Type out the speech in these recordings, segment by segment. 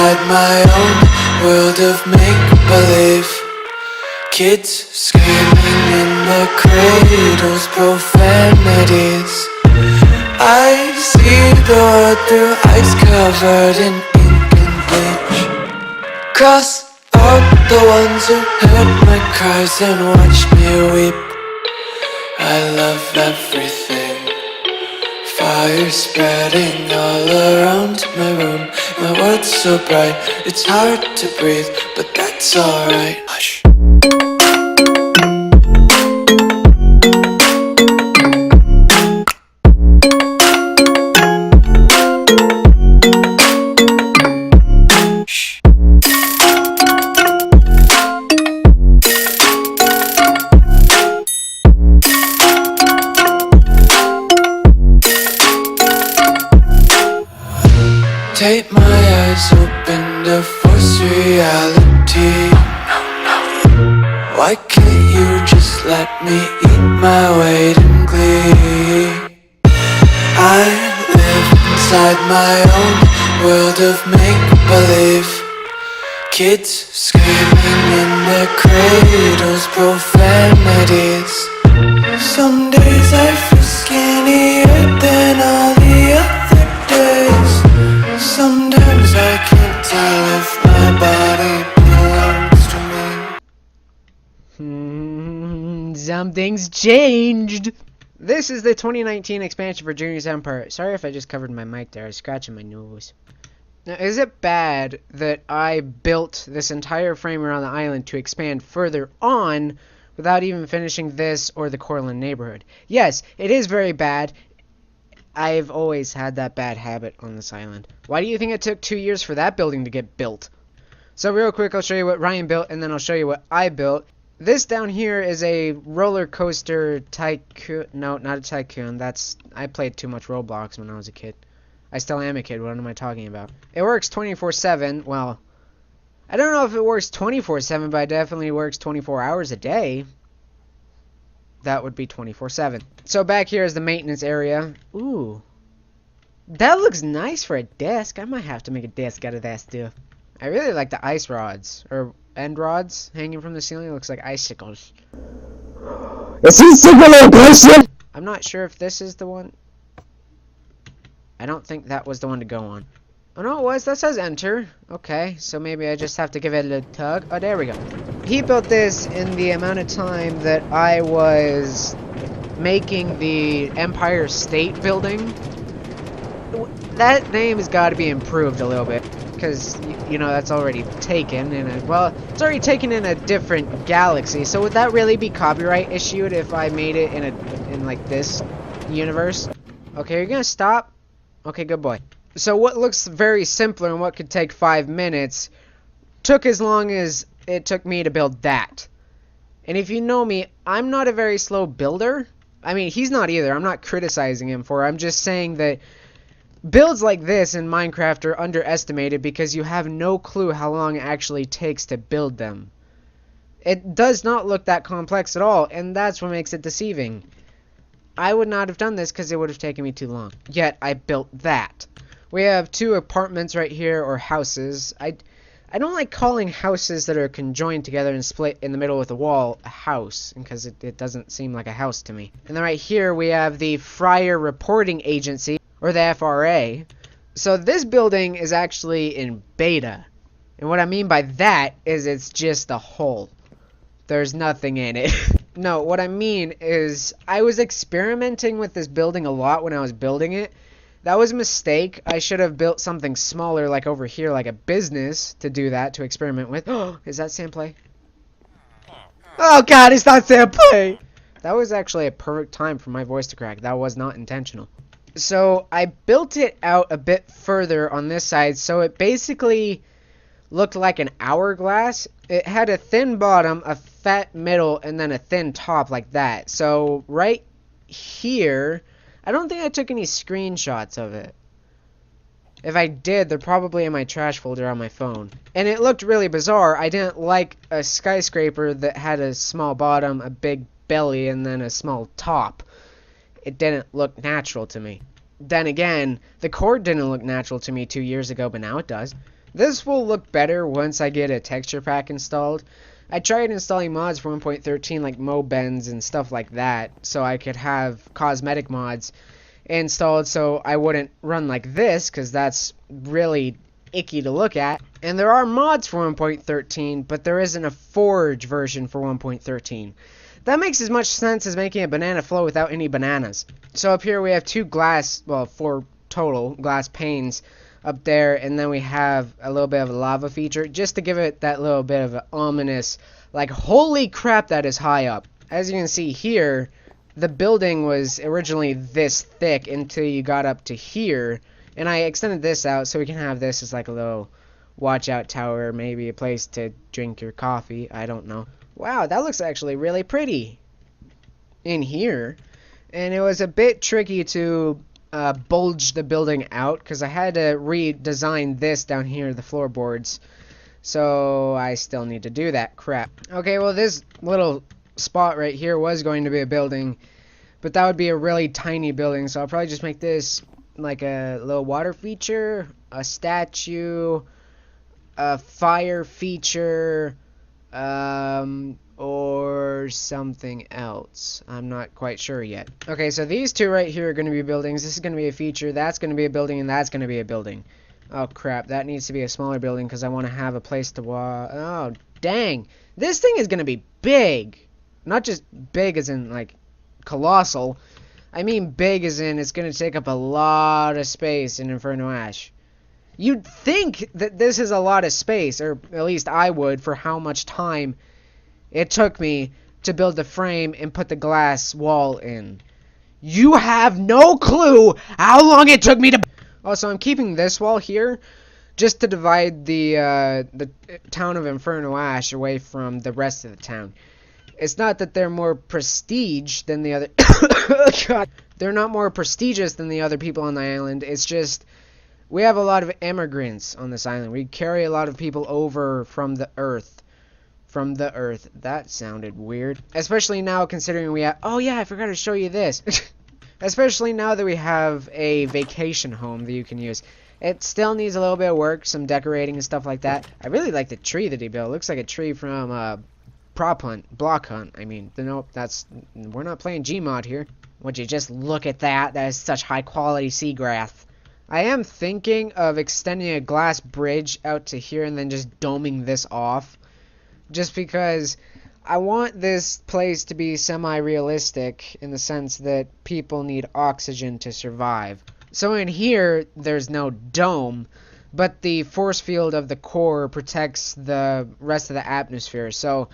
inside my own world of make-believe. Kids screaming in the cradles, profanities. I see the world through ice covered in ink and bleach. Cross out the ones who heard my cries and watched me weep. I love everything. Fire spreading all around my room. My world's so bright, it's hard to breathe, but that's alright. Hush. Take my eyes open to force reality. Why can't you just let me eat my weight in glee? I live inside my own world of make-believe. Kids screaming in their cradles, profanities. Some days I feel skinnier than all the other days. Sometimes I can't tell if my body belongs to me. Something's changed. This is the 2019 expansion for Journey's Empire. Sorry if I just covered my mic there. I was scratching my nose. Now, is it bad that I built this entire frame around the island to expand further on without even finishing this or the Cortland neighborhood? Yes, it is very bad. I've always had that bad habit on this island. Why do you think it took 2 years for that building to get built? So real quick, I'll show you what Ryan built, and then I'll show you what I built. This down here is a roller coaster tycoon. No, not a tycoon. I played too much Roblox when I was a kid. I still am a kid. What am I talking about? It works 24/7. Well, I don't know if it works 24/7, but it definitely works 24 hours a day. That would be 24/7. So back here is the maintenance area. Ooh. That looks nice for a desk. I might have to make a desk out of that stuff. I really like the ice rods. Or end rods hanging from the ceiling. It looks like icicles. Is he single location? I'm not sure if this is the one. I don't think that was the one to go on. Oh no, it was. That says enter. Okay, so maybe I just have to give it a little tug. Oh, there we go. He built this in the amount of time that I was making the Empire State Building. That name has got to be improved a little bit, because, you know, that's already taken in a, well, it's already taken in a different galaxy. So would that really be copyright issued if I made it in like this universe? Okay, you're gonna stop? Okay, good boy. So what looks very simpler and what could take 5 minutes took as long as it took me to build that. And if you know me, I'm not a very slow builder. I mean, he's not either. I'm not criticizing him for it. I'm just saying that builds like this in Minecraft are underestimated because you have no clue how long it actually takes to build them. It does not look that complex at all, and that's what makes it deceiving. I would not have done this because it would have taken me too long. Yet, I built that. We have 2 apartments right here, or houses. I don't like calling houses that are conjoined together and split in the middle with a wall a house, because it doesn't seem like a house to me. And then right here we have the Friar Reporting Agency, or the FRA. So this building is actually in beta. And what I mean by that is it's just a hole. There's nothing in it. No, what I mean is I was experimenting with this building a lot when I was building it. That was a mistake. I should have built something smaller, like over here, like a business, to do that, to experiment with. Oh, is that Samplay? Oh god, it's not Samplay! That was actually a perfect time for my voice to crack. That was not intentional. So I built it out a bit further on this side, so it basically looked like an hourglass. It had a thin bottom, a fat middle, and then a thin top like that. So right here, I don't think I took any screenshots of it. If I did, they're probably in my trash folder on my phone. And it looked really bizarre. I didn't like a skyscraper that had a small bottom, a big belly, and then a small top. It didn't look natural to me. Then again, the cord didn't look natural to me 2 years ago, but now it does. This will look better once I get a texture pack installed. I tried installing mods for 1.13 like Mobends and stuff like that, so I could have cosmetic mods installed so I wouldn't run like this, because that's really icky to look at. And there are mods for 1.13, but there isn't a Forge version for 1.13. That makes as much sense as making a banana flow without any bananas. So up here we have 4 total glass panes up there, and then we have a little bit of a lava feature, just to give it that little bit of an ominous, like, holy crap, that is high up. As you can see here, the building was originally this thick until you got up to here, and I extended this out so we can have this as like a little watch out tower, maybe a place to drink your coffee, I don't know. Wow, that looks actually really pretty in here. And it was a bit tricky to bulge the building out, because I had to redesign this down here, the floorboards. So I still need to do that crap. Okay, well, this little spot right here was going to be a building, but that would be a really tiny building, so I'll probably just make this like a little water feature, a statue, a fire feature, or something else. I'm not quite sure yet. Okay, so these two right here are going to be buildings. This is going to be a feature, that's going to be a building, and that's going to be a building. Oh crap, that needs to be a smaller building because I want to have a place to walk. Oh dang, this thing is going to be big. Not just big as in like colossal. I mean big as in it's going to take up a lot of space in Inferno Ash. You'd think that this is a lot of space, or at least I would, for how much time it took me to build the frame and put the glass wall in. You have no clue how long it took me to... Also, I'm keeping this wall here just to divide the town of Inferno Ash away from the rest of the town. It's not that they're more prestige than the other... God. They're not more prestigious than the other people on the island. It's just... we have a lot of immigrants on this island. We carry a lot of people over from the earth. From the earth. That sounded weird. Especially now considering we have... oh yeah, I forgot to show you this. Especially now that we have a vacation home that you can use. It still needs a little bit of work, some decorating and stuff like that. I really like the tree that he built. It looks like a tree from Block Hunt. I mean, nope, we're not playing Gmod here. Would you just look at that? That is such high quality seagrass. I am thinking of extending a glass bridge out to here and then just doming this off. Just because I want this place to be semi-realistic in the sense that people need oxygen to survive. So in here, there's no dome, but the force field of the core protects the rest of the atmosphere. So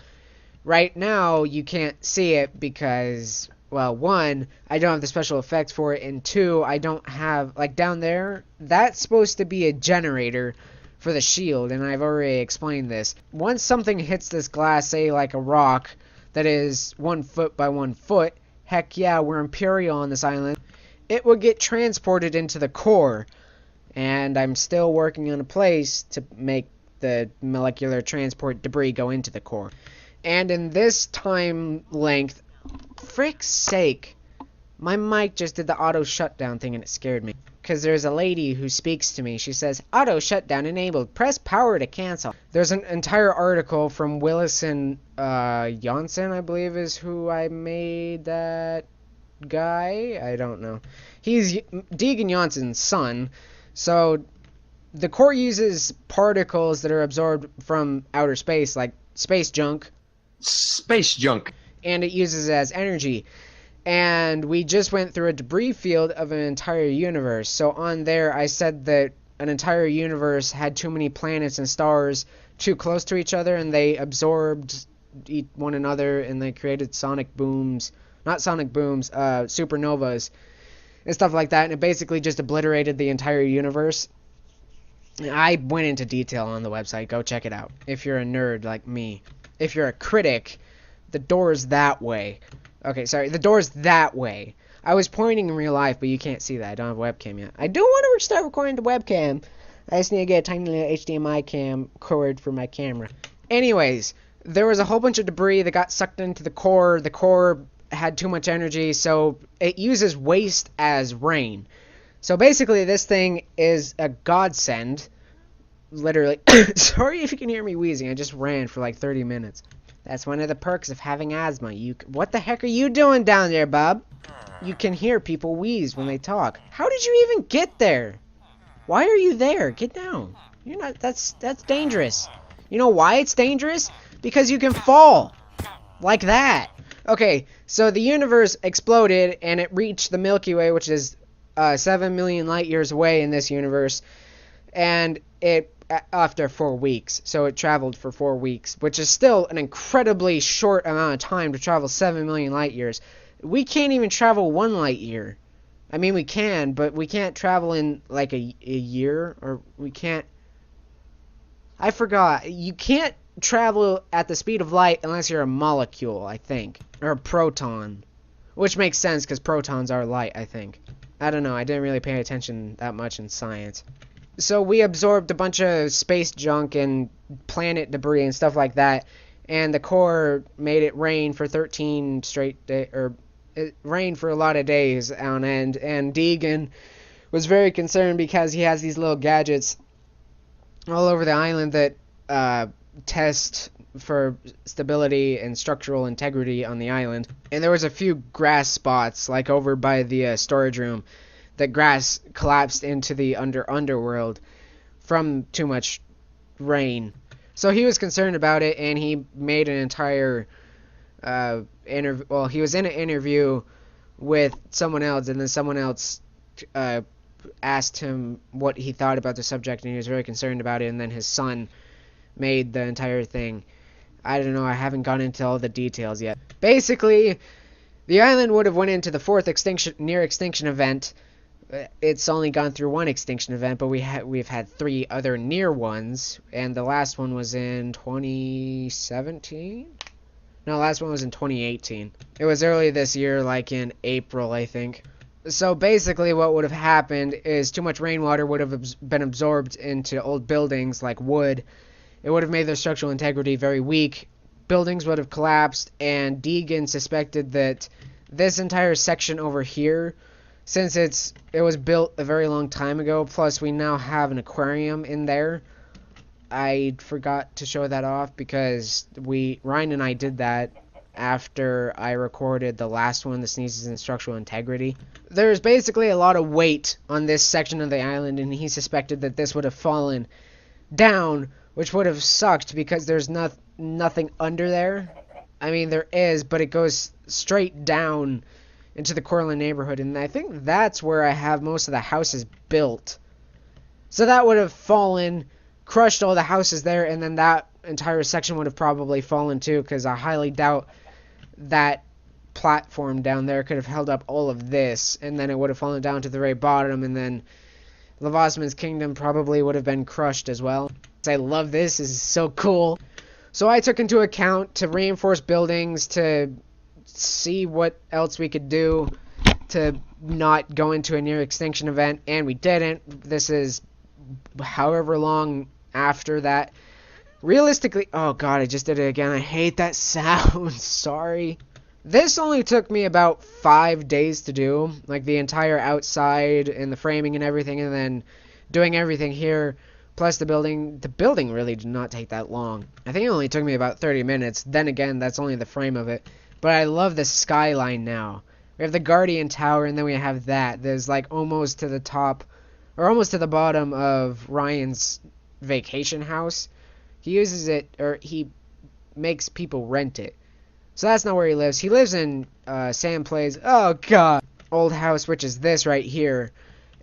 right now, you can't see it because... well, one, I don't have the special effects for it, and two, I don't have, like, down there, that's supposed to be a generator for the shield, and I've already explained this. Once something hits this glass, say, like a rock, that is 1 foot by 1 foot, heck yeah, we're Imperial on this island, it would get transported into the core, and I'm still working on a place to make the molecular transport debris go into the core. And in this time length, frick's sake, my mic just did the auto shutdown thing and it scared me. Because there's a lady who speaks to me. She says, auto shutdown enabled. Press power to cancel. There's an entire article from Willison Janssen, I believe is who I made that guy. I don't know. He's Deegan Janssen's son. So the core uses particles that are absorbed from outer space, like space junk. Space junk. And it uses it as energy. And we just went through a debris field of an entire universe. So on there, I said that an entire universe had too many planets and stars too close to each other, and they absorbed one another, and they created sonic booms. Not sonic booms, supernovas, and stuff like that. And it basically just obliterated the entire universe. I went into detail on the website. Go check it out. If you're a nerd like me. If you're a critic... the door's that way. Okay, sorry, the door's that way. I was pointing in real life, but you can't see that. I don't have a webcam yet. I do want to start recording the webcam. I just need to get a tiny little HDMI cam cord for my camera. Anyways, there was a whole bunch of debris that got sucked into the core. The core had too much energy, so it uses waste as rain. So basically, this thing is a godsend. literally, sorry if you can hear me wheezing, I just ran for like 30 minutes. That's one of the perks of having asthma. What the heck are you doing down there, Bob? You can hear people wheeze when they talk. How did you even get there? Why are you there? Get down. You're not, that's dangerous. You know why it's dangerous? Because you can fall. Like that. Okay, so the universe exploded and it reached the Milky Way, which is 7 million light years away in this universe. And it, after 4 weeks, so it traveled for 4 weeks, which is still an incredibly short amount of time to travel 7 million light years. We can't even travel 1 light year. I mean, we can, but we can't travel in like a year, or we can't. I forgot. You can't travel at the speed of light unless you're a molecule, I think, or a proton, which makes sense because protons are light, I think. I don't know. I didn't really pay attention that much in science. So we absorbed a bunch of space junk and planet debris and stuff like that, and the core made it rain for 13 straight days, or it rained for a lot of days on end, and Deegan was very concerned because he has these little gadgets all over the island that test for stability and structural integrity on the island. And there was a few grass spots, like over by the storage room, that grass collapsed into the underworld from too much rain. So he was concerned about it, and he made an entire he was in an interview with someone else, and then someone else asked him what he thought about the subject, and he was very concerned about it, and then his son made the entire thing. I don't know, I haven't gone into all the details yet. Basically, the island would have went into the 4th near extinction event. It's only gone through 1 extinction event, but we've had 3 other near ones, and the last one was in 2017? No, the last one was in 2018. It was early this year, like in April, I think. So basically what would have happened is too much rainwater would have been absorbed into old buildings like wood. It would have made their structural integrity very weak. Buildings would have collapsed, and Deegan suspected that this entire section over here, since it was built a very long time ago, plus we now have an aquarium in there. I forgot to show that off because Ryan and I did that after I recorded the last one, the sneezes and structural integrity. There's basically a lot of weight on this section of the island, and he suspected that this would have fallen down, which would have sucked because there's nothing under there. I mean, there is, but it goes straight down into the Cortland neighborhood, and I think that's where I have most of the houses built. So that would have fallen, crushed all the houses there, and then that entire section would have probably fallen too, because I highly doubt that platform down there could have held up all of this, and then it would have fallen down to the very bottom, and then Lavosman's kingdom probably would have been crushed as well. I love this. This is so cool. So I took into account to reinforce buildings, to see what else we could do to not go into a near extinction event, and we didn't. This is however long after that. Realistically, oh god, I just did it again. I hate that sound. Sorry. This only took me about 5 days to do, like the entire outside and the framing and everything, and then doing everything here, plus the building. The building really did not take that long. I think it only took me about 30 minutes. Then again, that's only the frame of it. But I love the skyline now. We have the Guardian Tower, and then we have that. There's like almost to the top, or almost to the bottom of Ryan's vacation house. He uses it, or he makes people rent it. So that's not where he lives. He lives in Sam Plays, oh god, old house, which is this right here.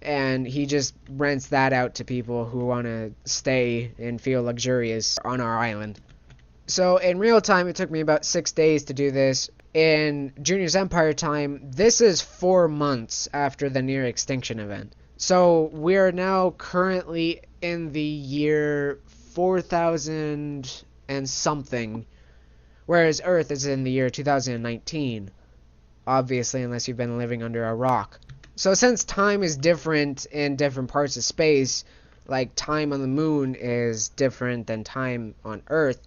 And he just rents that out to people who want to stay and feel luxurious on our island. So in real time, it took me about 6 days to do this. In Junior's Empire time, this is 4 months after the near extinction event. So we're now currently in the year 4000 and something, whereas Earth is in the year 2019, obviously, unless you've been living under a rock. So since time is different in different parts of space, like time on the moon is different than time on Earth,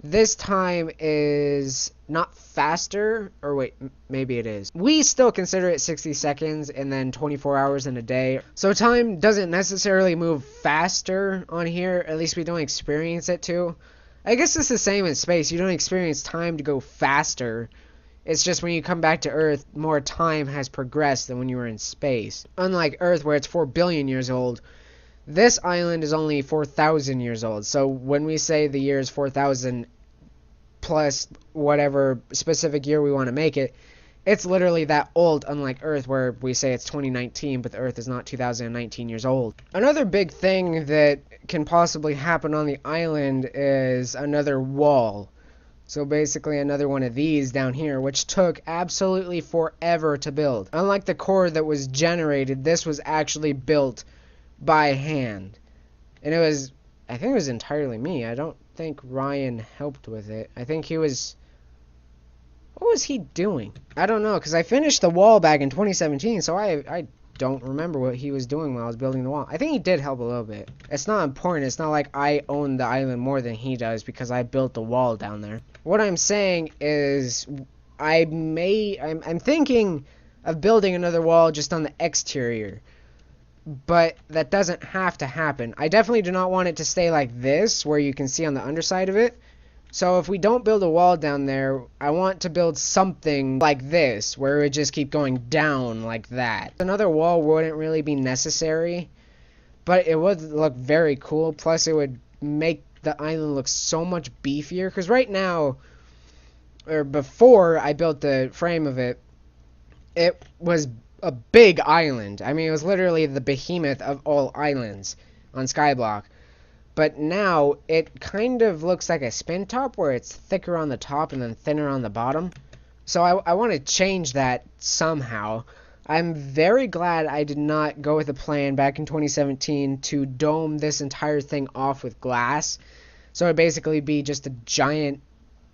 This time is not faster, or wait, maybe it is. We still consider it 60 seconds and then 24 hours in a day. So time doesn't necessarily move faster on here, at least we don't experience it to. I guess it's the same in space. You don't experience time to go faster. It's just when you come back to Earth, more time has progressed than when you were in space. Unlike Earth, where it's 4 billion years old, this island is only 4,000 years old. So when we say the year is 4,000 plus whatever specific year we want to make it, it's literally that old, unlike Earth, where we say it's 2019, but the Earth is not 2019 years old. Another big thing that can possibly happen on the island is another wall. So basically another one of these down here, which took absolutely forever to build. Unlike the core that was generated, this was actually built by hand. And it was, I think it was entirely me. I don't think Ryan helped with it. I think he was, what was he doing? I don't know, because I finished the wall back in 2017, so I don't remember what he was doing while I was building the wall. I think he did help a little bit. It's not important. It's not like I own the island more than he does because I built the wall down there. What I'm saying is I'm thinking of building another wall just on the exterior. But that doesn't have to happen. I definitely do not want it to stay like this, where you can see on the underside of it. So if we don't build a wall down there, I want to build something like this, where it would just keep going down like that. Another wall wouldn't really be necessary, but it would look very cool. Plus, it would make the island look so much beefier. Because right now, or before I built the frame of it, it was a big island. I mean, it was literally the behemoth of all islands on Skyblock. But now, it kind of looks like a spin top, where it's thicker on the top and then thinner on the bottom. So I want to change that somehow. I'm very glad I did not go with a plan back in 2017 to dome this entire thing off with glass. So it'd basically be just a giant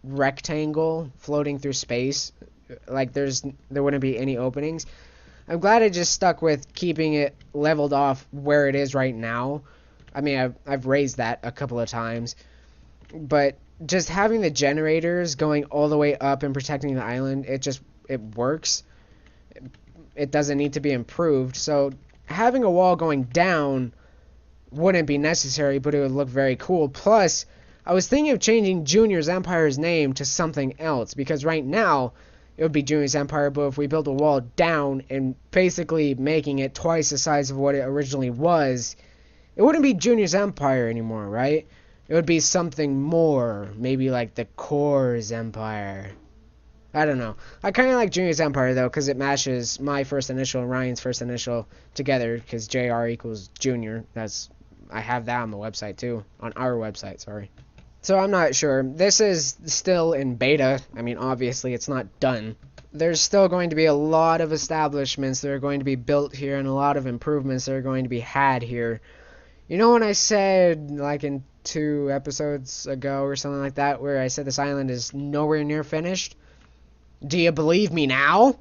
rectangle floating through space. Like, there wouldn't be any openings. I'm glad I just stuck with keeping it leveled off where it is right now. I mean, I've raised that a couple of times. But just having the generators going all the way up and protecting the island, it works. It doesn't need to be improved. So having a wall going down wouldn't be necessary, but it would look very cool. Plus, I was thinking of changing Junior's Empire's name to something else, because right now it would be Junior's Empire, but if we built a wall down and basically making it twice the size of what it originally was, it wouldn't be Junior's Empire anymore, right? It would be something more, maybe like the Core's Empire. I don't know. I kind of like Junior's Empire, though, because it matches my first initial and Ryan's first initial together, because JR equals Junior. I have that on the website, too. On our website, sorry. So I'm not sure. This is still in beta. I mean, obviously, it's not done. There's still going to be a lot of establishments that are going to be built here, and a lot of improvements that are going to be had here. You know when I said, like in 2 episodes ago or something like that, where I said this island is nowhere near finished? Do you believe me now?